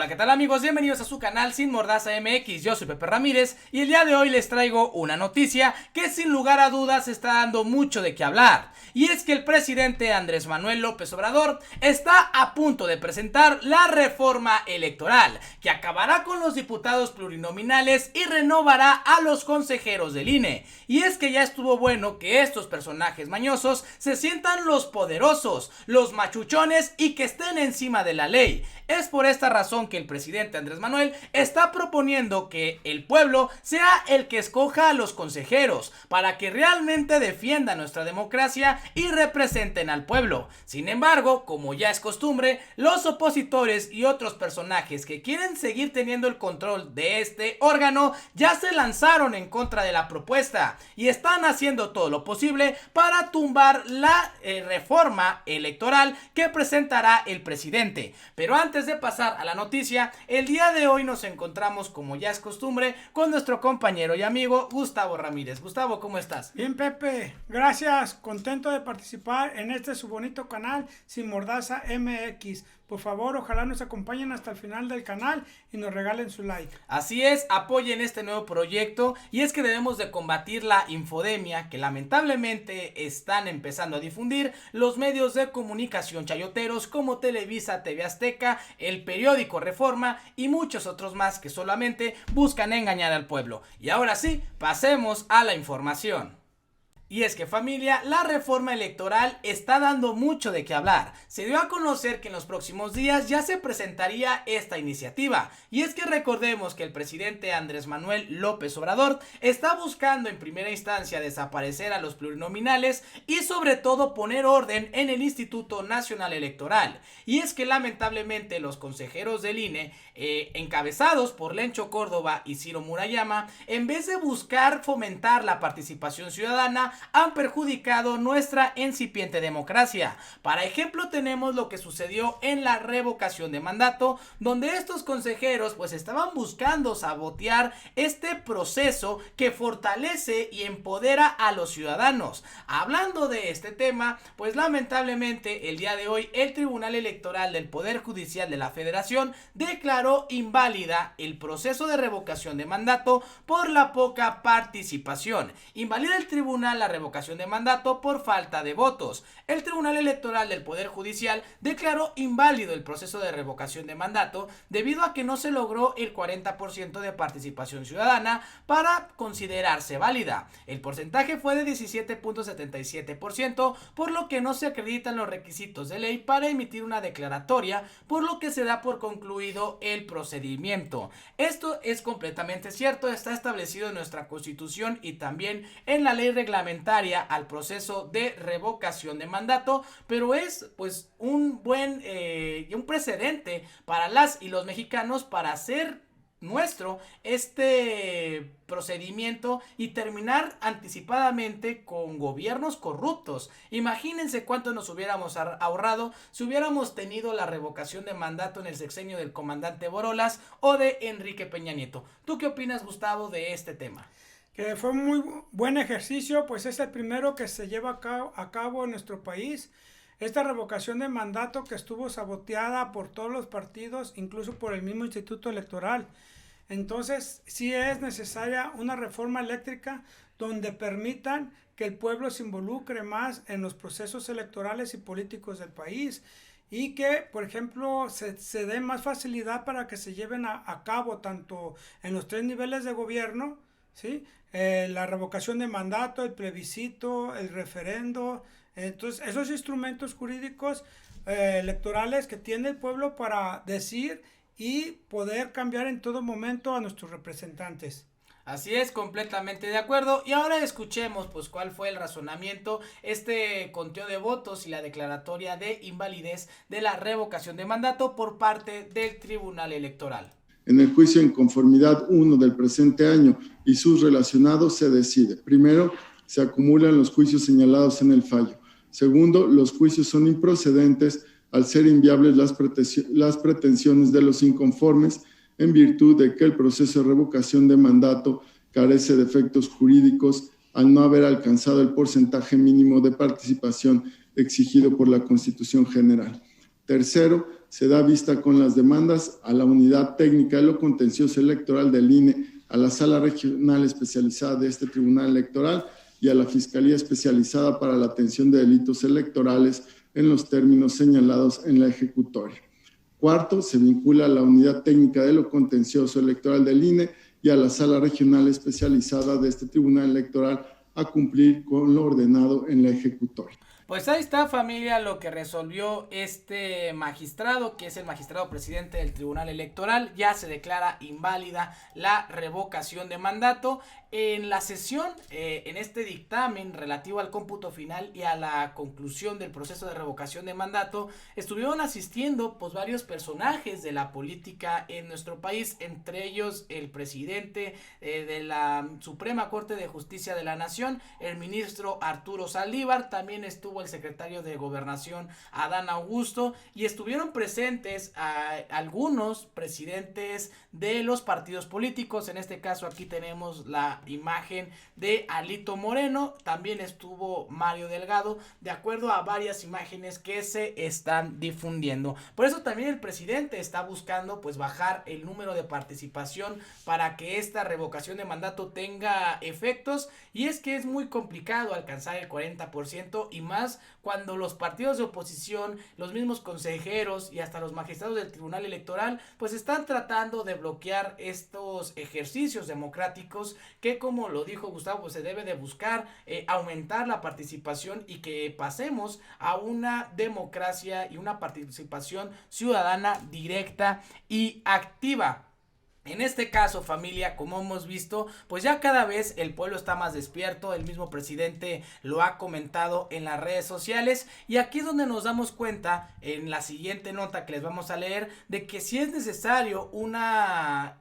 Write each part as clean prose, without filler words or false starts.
Hola, ¿qué tal amigos? Bienvenidos a su canal Sin Mordaza MX, yo soy Pepe Ramírez y el día de hoy les traigo una noticia que sin lugar a dudas está dando mucho de qué hablar. Y es que el presidente Andrés Manuel López Obrador está a punto de presentar la reforma electoral, que acabará con los diputados plurinominales y renovará a los consejeros del INE. Y es que ya estuvo bueno que estos personajes mañosos se sientan los poderosos, los machuchones y que estén encima de la ley. Es por esta razón que el presidente Andrés Manuel está proponiendo que el pueblo sea el que escoja a los consejeros para que realmente defiendan nuestra democracia y representen al pueblo. Sin embargo, como ya es costumbre, los opositores y otros personajes que quieren seguir teniendo el control de este órgano ya se lanzaron en contra de la propuesta y están haciendo todo lo posible para tumbar la reforma electoral que presentará el presidente. Pero antes de pasar a la noticia, el día de hoy nos encontramos, como ya es costumbre, con nuestro compañero y amigo Gustavo Ramírez. Gustavo, ¿cómo estás? Bien, Pepe, gracias, contento de participar en este su bonito canal Sin Mordaza MX. Por favor, ojalá nos acompañen hasta el final del canal y nos regalen su like. Así es, apoyen este nuevo proyecto y es que debemos de combatir la infodemia que lamentablemente están empezando a difundir los medios de comunicación chayoteros como Televisa, TV Azteca, el periódico Reforma y muchos otros más que solamente buscan engañar al pueblo. Y ahora sí, pasemos a la información. Y es que familia, la reforma electoral está dando mucho de qué hablar. Se dio a conocer que en los próximos días ya se presentaría esta iniciativa. Y es que recordemos que el presidente Andrés Manuel López Obrador está buscando en primera instancia desaparecer a los plurinominales y sobre todo poner orden en el Instituto Nacional Electoral. Y es que lamentablemente los consejeros del INE, encabezados por Lencho Córdoba y Ciro Murayama, en vez de buscar fomentar la participación ciudadana, han perjudicado nuestra incipiente democracia. Para ejemplo, tenemos lo que sucedió en la revocación de mandato, donde estos consejeros pues estaban buscando sabotear este proceso que fortalece y empodera a los ciudadanos. Hablando de este tema, pues lamentablemente el día de hoy el Tribunal Electoral del Poder Judicial de la Federación declaró inválida el proceso de revocación de mandato por la poca participación. Invalida el tribunal la revocación de mandato por falta de votos. El Tribunal Electoral del Poder Judicial declaró inválido el proceso de revocación de mandato debido a que no se logró el 40% de participación ciudadana para considerarse válida. El porcentaje fue de 17.77%, por lo que no se acreditan los requisitos de ley para emitir una declaratoria, por lo que se da por concluido el procedimiento. Esto es completamente cierto, está establecido en nuestra Constitución y también en la ley reglamentaria al proceso de revocación de mandato, pero es pues un buen un precedente para las y los mexicanos para hacer nuestro este procedimiento y terminar anticipadamente con gobiernos corruptos. Imagínense cuánto nos hubiéramos ahorrado si hubiéramos tenido la revocación de mandato en el sexenio del comandante Borolas o de Enrique Peña Nieto. ¿Tú qué opinas, Gustavo, de este tema? Que fue un muy buen ejercicio, pues es el primero que se lleva a cabo en nuestro país. Esta revocación de mandato que estuvo saboteada por todos los partidos, incluso por el mismo Instituto Electoral. Entonces, sí es necesaria una reforma eléctrica donde permitan que el pueblo se involucre más en los procesos electorales y políticos del país y que, por ejemplo, se dé más facilidad para que se lleven a cabo tanto en los 3 niveles de gobierno, ¿sí? La revocación de mandato, el plebiscito, el referendo. Entonces, esos instrumentos jurídicos electorales que tiene el pueblo para decir y poder cambiar en todo momento a nuestros representantes. Así es, completamente de acuerdo. Y ahora escuchemos pues cuál fue el razonamiento, este conteo de votos y la declaratoria de invalidez de la revocación de mandato por parte del Tribunal Electoral. En el juicio en conformidad 1 del presente año y sus relacionados se decide. Primero, se acumulan los juicios señalados en el fallo. Segundo, los juicios son improcedentes al ser inviables las pretensiones de los inconformes en virtud de que el proceso de revocación de mandato carece de efectos jurídicos al no haber alcanzado el porcentaje mínimo de participación exigido por la Constitución General. Tercero, se da vista con las demandas a la Unidad Técnica de lo Contencioso Electoral del INE, a la Sala Regional Especializada de este Tribunal Electoral y a la Fiscalía Especializada para la Atención de Delitos Electorales en los términos señalados en la ejecutoria. Cuarto, se vincula a la Unidad Técnica de lo Contencioso Electoral del INE y a la Sala Regional Especializada de este Tribunal Electoral a cumplir con lo ordenado en la ejecutoria. Pues ahí está, familia, lo que resolvió este magistrado, que es el magistrado presidente del Tribunal Electoral. Ya se declara inválida la revocación de mandato. En la sesión, en este dictamen relativo al cómputo final y a la conclusión del proceso de revocación de mandato, estuvieron asistiendo pues varios personajes de la política en nuestro país, entre ellos el presidente de la Suprema Corte de Justicia de la Nación, el ministro Arturo Saldívar, también estuvo el secretario de Gobernación Adán Augusto, y estuvieron presentes algunos presidentes de los partidos políticos. En este caso aquí tenemos la imagen de Alito Moreno, también estuvo Mario Delgado, de acuerdo a varias imágenes que se están difundiendo. Por eso también el presidente está buscando pues bajar el número de participación para que esta revocación de mandato tenga efectos, y es que es muy complicado alcanzar el 40% y más cuando los partidos de oposición, los mismos consejeros y hasta los magistrados del Tribunal Electoral pues están tratando de bloquear estos ejercicios democráticos que, como lo dijo Gustavo, pues se debe de buscar aumentar la participación y que pasemos a una democracia y una participación ciudadana directa y activa. En este caso, familia, como hemos visto, pues ya cada vez el pueblo está más despierto. El mismo presidente lo ha comentado en las redes sociales, y aquí es donde nos damos cuenta en la siguiente nota que les vamos a leer de que si es necesario una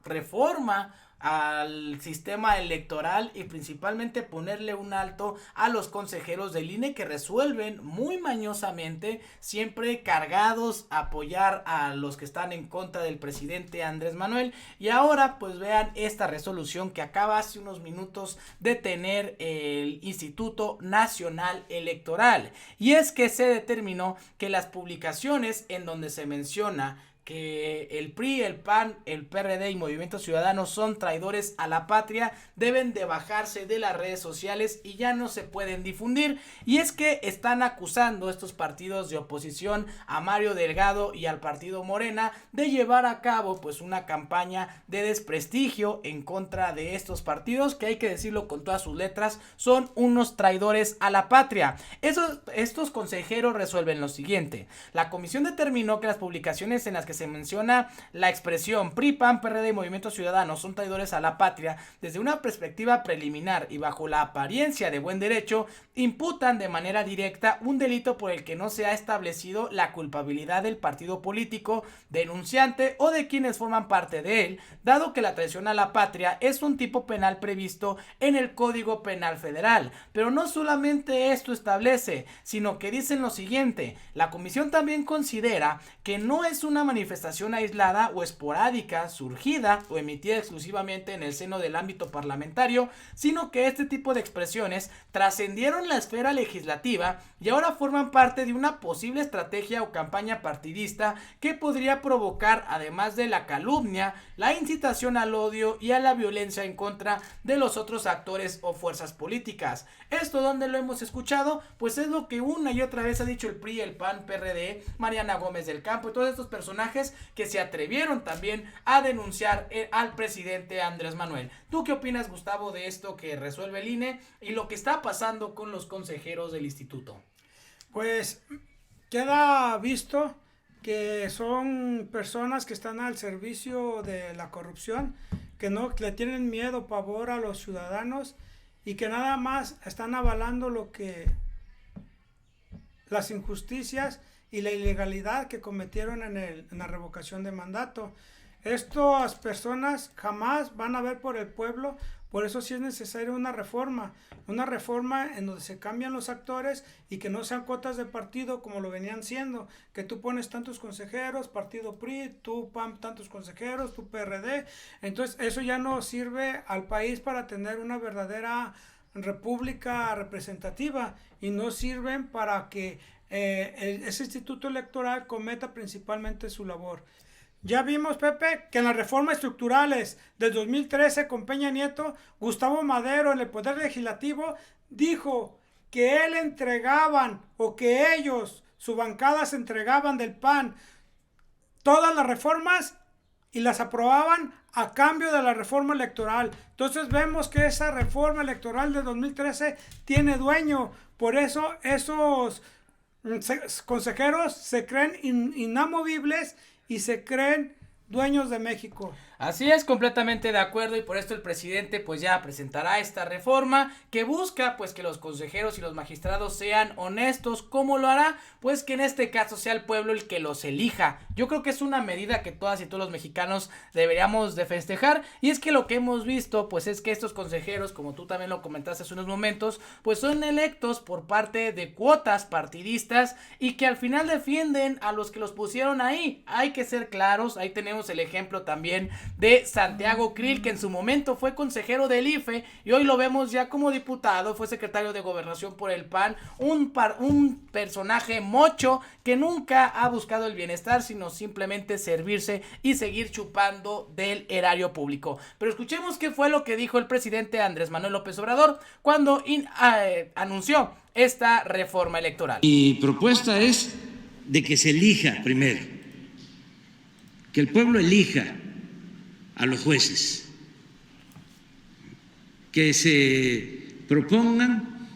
reforma al sistema electoral y principalmente ponerle un alto a los consejeros del INE que resuelven muy mañosamente, siempre cargados a apoyar a los que están en contra del presidente Andrés Manuel. Y ahora pues vean esta resolución que acaba hace unos minutos de tener el Instituto Nacional Electoral, y es que se determinó que las publicaciones en donde se menciona que el PRI, el PAN, el PRD y Movimiento Ciudadano son traidores a la patria deben de bajarse de las redes sociales y ya no se pueden difundir. Y es que están acusando estos partidos de oposición a Mario Delgado y al partido Morena de llevar a cabo pues una campaña de desprestigio en contra de estos partidos, que hay que decirlo con todas sus letras, son unos traidores a la patria. Estos consejeros resuelven lo siguiente: la comisión determinó que las publicaciones en las que se menciona la expresión PRI, PAN, PRD y Movimiento Ciudadano son traidores a la patria, desde una perspectiva preliminar y bajo la apariencia de buen derecho, imputan de manera directa un delito por el que no se ha establecido la culpabilidad del partido político, denunciante o de quienes forman parte de él, dado que la traición a la patria es un tipo penal previsto en el Código Penal Federal. Pero no solamente esto establece, sino que dicen lo siguiente: la comisión también considera que no es una manifestación aislada o esporádica, surgida o emitida exclusivamente en el seno del ámbito parlamentario, sino que este tipo de expresiones trascendieron la esfera legislativa y ahora forman parte de una posible estrategia o campaña partidista que podría provocar, además de la calumnia, la incitación al odio y a la violencia en contra de los otros actores o fuerzas políticas. ¿Esto dónde lo hemos escuchado? Pues es lo que una y otra vez ha dicho el PRI, el PAN, PRD, Mariana Gómez del Campo y todos estos personajes que se atrevieron también a denunciar al presidente Andrés Manuel. ¿Tú qué opinas, Gustavo, de esto que resuelve el INE y lo que está pasando con los consejeros del instituto? Pues queda visto que son personas que están al servicio de la corrupción, que no le tienen miedo, pavor a los ciudadanos y que nada más están avalando las injusticias y la ilegalidad que cometieron en la revocación de mandato. Estas personas jamás van a ver por el pueblo, por eso sí es necesaria una reforma en donde se cambian los actores y que no sean cuotas de partido como lo venían siendo, que tú pones tantos consejeros, partido PRI, tú PAN tantos consejeros, tú PRD, entonces eso ya no sirve al país para tener una verdadera república representativa y no sirven para que ese instituto electoral cometa principalmente su labor. Ya vimos, Pepe, que en las reformas estructurales del 2013 con Peña Nieto, Gustavo Madero en el Poder Legislativo dijo que él entregaban o que ellos, su bancada, se entregaban del PAN todas las reformas y las aprobaban a cambio de la reforma electoral. Entonces vemos que esa reforma electoral de 2013 tiene dueño. Por eso esos consejeros se creen inamovibles y se creen dueños de México. Así es, completamente de acuerdo, y por esto el presidente pues ya presentará esta reforma que busca pues que los consejeros y los magistrados sean honestos. ¿Cómo lo hará? Pues que en este caso sea el pueblo el que los elija. Yo creo que es una medida que todas y todos los mexicanos deberíamos de festejar, y es que lo que hemos visto pues es que estos consejeros, como tú también lo comentaste hace unos momentos, pues son electos por parte de cuotas partidistas y que al final defienden a los que los pusieron ahí. Hay que ser claros, ahí tenemos el ejemplo también de Santiago Krill, que en su momento fue consejero del IFE y hoy lo vemos ya como diputado, fue secretario de Gobernación por el PAN, un personaje mocho que nunca ha buscado el bienestar, sino simplemente servirse y seguir chupando del erario público. Pero escuchemos qué fue lo que dijo el presidente Andrés Manuel López Obrador cuando anunció esta reforma electoral. Mi propuesta es de que se elija primero, que el pueblo elija a los jueces, que se propongan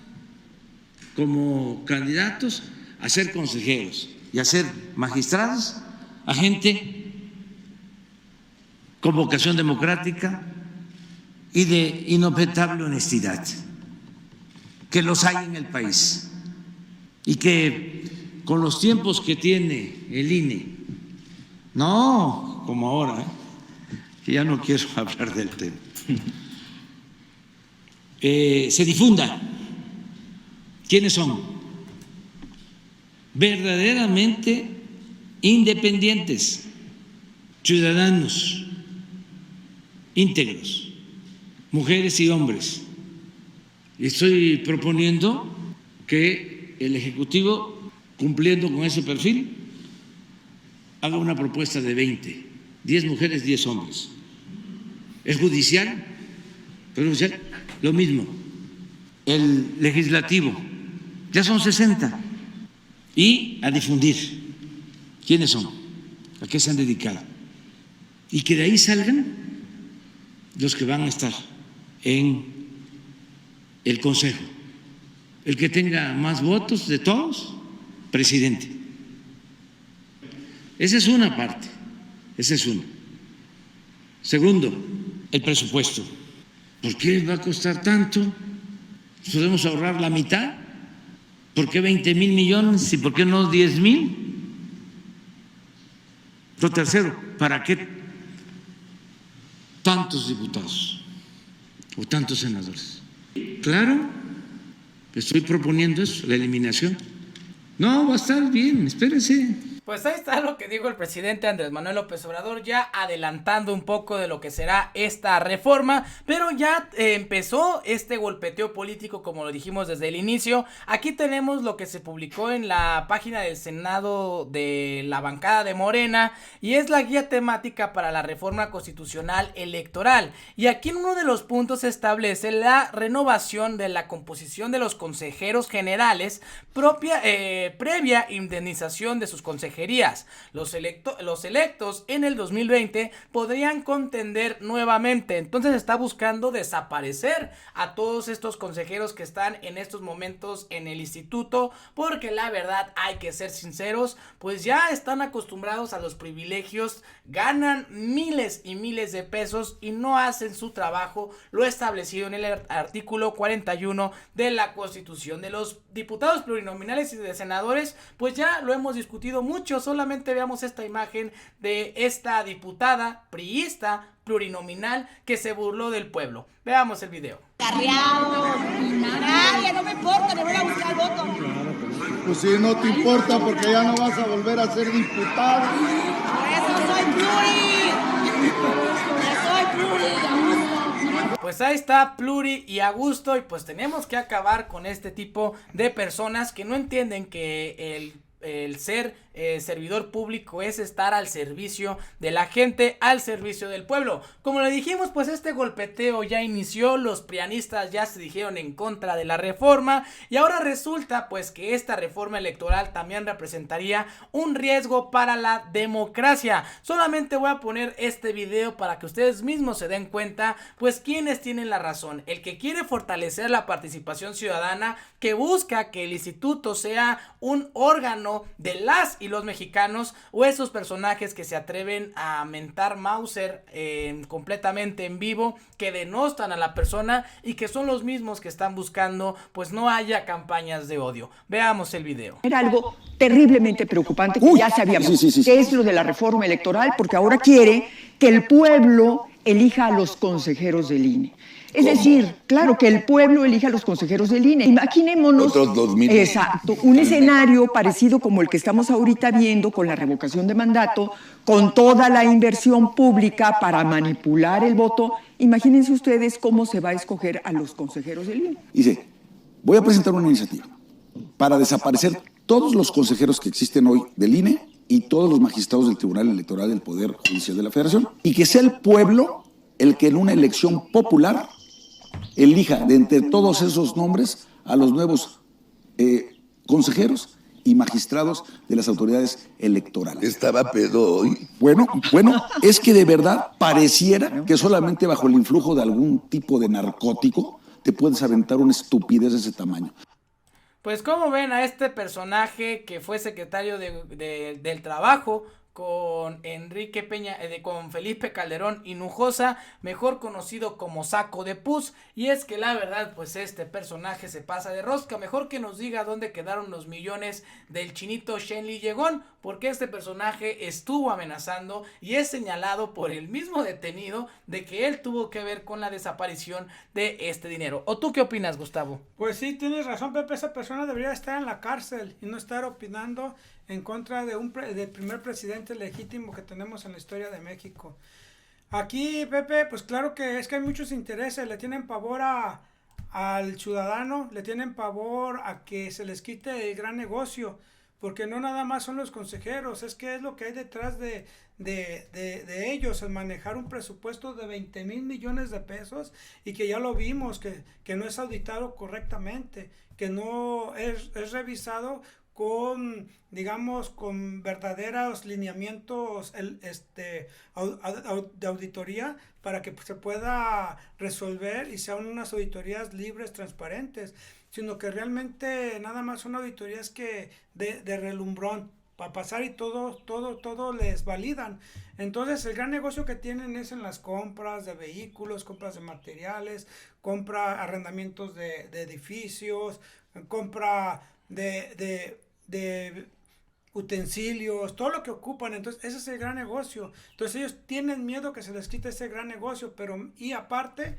como candidatos a ser consejeros y a ser magistrados a gente con vocación democrática y de inobjetable honestidad, que los hay en el país y que con los tiempos que tiene el INE, no como ahora, que ya no quiero hablar del tema, se difunda quiénes son verdaderamente independientes, ciudadanos íntegros, mujeres y hombres. Estoy proponiendo que el Ejecutivo, cumpliendo con ese perfil, haga una propuesta de 10 mujeres, 10 hombres. El judicial, lo mismo. El legislativo, ya son 60. Y a difundir quiénes son, a qué se han dedicado. Y que de ahí salgan los que van a estar en el Consejo. El que tenga más votos de todos, presidente. Esa es una parte, esa es una. Segundo, el presupuesto. ¿Por qué va a costar tanto? ¿Podemos ahorrar la mitad? ¿Por qué 20,000 millones y por qué no 10,000? Lo tercero, ¿para qué tantos diputados o tantos senadores? Claro, estoy proponiendo eso, la eliminación. No, va a estar bien, espérense. Pues ahí está lo que dijo el presidente Andrés Manuel López Obrador, ya adelantando un poco de lo que será esta reforma, pero ya empezó este golpeteo político, como lo dijimos desde el inicio. Aquí tenemos lo que se publicó en la página del Senado de la bancada de Morena, y es la guía temática para la reforma constitucional electoral. Y aquí en uno de los puntos se establece la renovación de la composición de los consejeros generales previa indemnización de sus consejeros. Los electos en el 2020 podrían contender nuevamente. Entonces está buscando desaparecer a todos estos consejeros que están en estos momentos en el instituto, porque la verdad, hay que ser sinceros, pues ya están acostumbrados a los privilegios, ganan miles y miles de pesos y no hacen su trabajo, lo establecido en el artículo 41 de la Constitución. De los diputados plurinominales y de senadores, pues ya lo hemos discutido mucho. Solamente veamos esta imagen de esta diputada priista plurinominal que se burló del pueblo. Veamos el video. Nadie, no me importa, le voy a buscar el voto. Pues si no te importa, porque ya no vas a volver a ser diputada. Por eso soy pluri. Pues ahí está Pluri y Augusto, y pues tenemos que acabar con este tipo de personas que no entienden que el ser servidor público es estar al servicio de la gente, al servicio del pueblo. Como le dijimos, pues este golpeteo ya inició, los prianistas ya se dijeron en contra de la reforma, y ahora resulta pues que esta reforma electoral también representaría un riesgo para la democracia. Solamente voy a poner este video para que ustedes mismos se den cuenta pues quiénes tienen la razón: el que quiere fortalecer la participación ciudadana, que busca que el instituto sea un órgano de las y los mexicanos, o esos personajes que se atreven a mentar Mauser completamente en vivo, que denostan a la persona y que son los mismos que están buscando pues no haya campañas de odio. Veamos el video. Era algo terriblemente preocupante que ya sabíamos, que es lo de la reforma electoral, porque ahora quiere que el pueblo elija a los consejeros del INE. Es decir, claro, que el pueblo elija a los consejeros del INE. Imaginémonos, otros 2000. Exacto, un escenario parecido como el que estamos ahorita viendo con la revocación de mandato, con toda la inversión pública para manipular el voto. Imagínense ustedes cómo se va a escoger a los consejeros del INE. Dice, voy a presentar una iniciativa para desaparecer todos los consejeros que existen hoy del INE y todos los magistrados del Tribunal Electoral del Poder Judicial de la Federación, y que sea el pueblo el que en una elección popular elija de entre todos esos nombres a los nuevos consejeros y magistrados de las autoridades electorales. Estaba pedo hoy. Bueno, es que de verdad pareciera que solamente bajo el influjo de algún tipo de narcótico te puedes aventar una estupidez de ese tamaño. Pues como ven a este personaje que fue secretario del trabajo con Enrique Peña, con Felipe Calderón Hinojosa, mejor conocido como Saco de Pus, y es que la verdad pues este personaje se pasa de rosca. Mejor que nos diga dónde quedaron los millones del chinito Shenli Llegón, porque este personaje estuvo amenazando y es señalado por el mismo detenido de que él tuvo que ver con la desaparición de este dinero. ¿O tú qué opinas, Gustavo? Pues sí, tienes razón, Pepe, esa persona debería estar en la cárcel y no estar opinando en contra de del primer presidente legítimo que tenemos en la historia de México. Aquí, Pepe, pues claro que es que hay muchos intereses, le tienen pavor al ciudadano, le tienen pavor a que se les quite el gran negocio, porque no nada más son los consejeros, es que es lo que hay detrás de ellos, el manejar un presupuesto de 20,000 millones de pesos, y que ya lo vimos, que no es auditado correctamente, que no es revisado con, digamos, con verdaderos lineamientos de auditoría, para que se pueda resolver y sean unas auditorías libres, transparentes, sino que realmente nada más son auditorías que de relumbrón, para pasar y todo les validan. Entonces el gran negocio que tienen es en las compras de vehículos, compras de materiales, arrendamientos de edificios, compra de utensilios, todo lo que ocupan. Entonces ese es el gran negocio. Entonces ellos tienen miedo que se les quite ese gran negocio, y aparte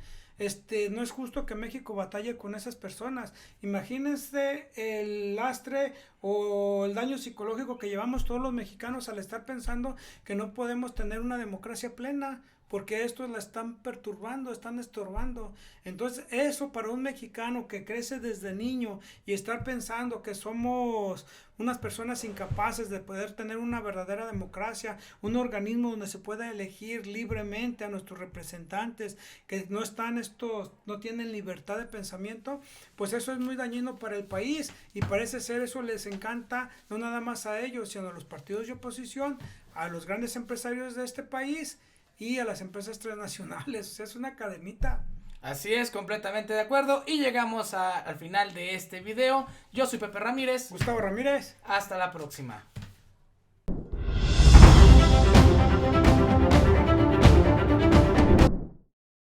no es justo que México batalle con esas personas. Imagínense el lastre o el daño psicológico que llevamos todos los mexicanos al estar pensando que no podemos tener una democracia plena, porque estos la están perturbando, están estorbando. Entonces eso para un mexicano que crece desde niño y estar pensando que somos unas personas incapaces de poder tener una verdadera democracia, un organismo donde se pueda elegir libremente a nuestros representantes, que no tienen libertad de pensamiento, pues eso es muy dañino para el país, y parece ser eso les encanta no nada más a ellos, sino a los partidos de oposición, a los grandes empresarios de este país y a las empresas transnacionales. O sea, es una cadenita. Así es, completamente de acuerdo, y llegamos al final de este video. Yo soy Pepe Ramírez. Gustavo Ramírez. Hasta la próxima.